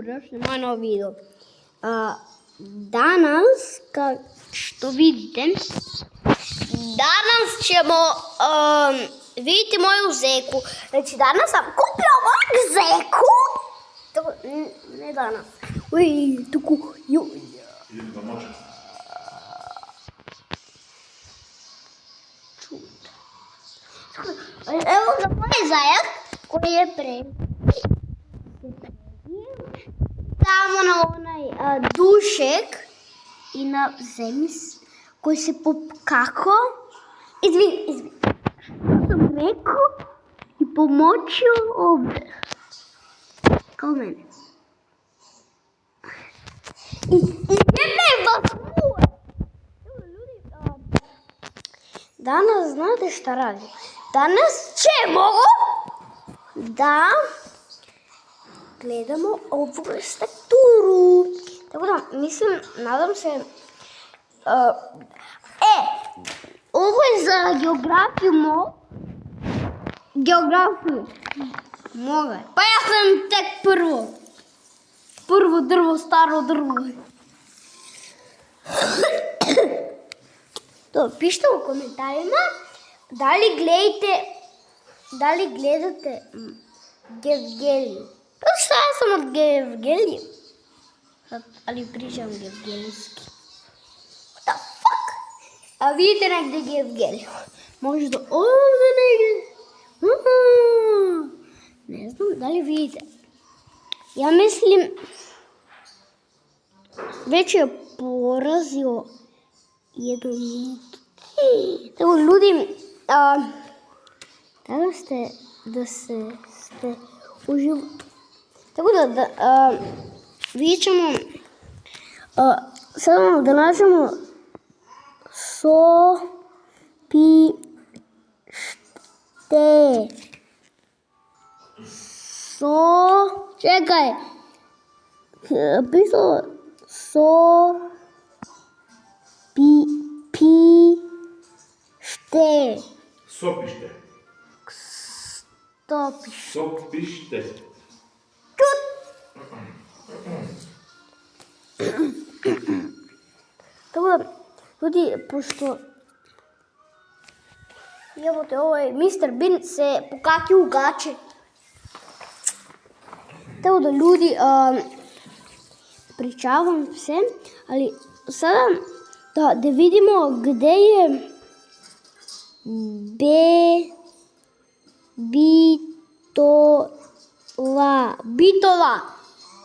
dobrodošli na moj nov video. Danas, kao što vidite, danas ćemo vidjeti moju zeku. Znači, danas sam kupila moju zeku. Ne danas. Uj, tuku, ju. Idem da močem. Evo ga moj zajak koji je pre. Tamo na onaj dušek i na zemlji koji se popkako. Izvini. Što sam rekao i pomoćio ovdje. Kao mene. I ne vas muj. Danas znate šta radim? Danas ćemo da gledamo ovu strukturu. Tako da, mislim, nadam se... ovo je za geografiju geografiju moga. Pa ja sam tek prvo drvo, staro drvo. To, pišite u komentarima da li gledate Gevgeliju. Šta ja sam od Gevgelije? Ali pričam gevgelijski. What the fuck? A vidite negdje Gevgeliju. Možda ovdje negdje. Ne znam da li vidite. Ja mislim već je porazio jednu minutu. Tako ljudi, da ste uživo. Tako da vidjet ćemo sad da nađemo čekaj, pisalo Sopište. Sopište. Tako da, ljudi, pošto jebote, ovaj Mr. Bean se pokakio u gače. Tako da, ljudi, pričavam se, ali sada da vidimo gde je Bitola.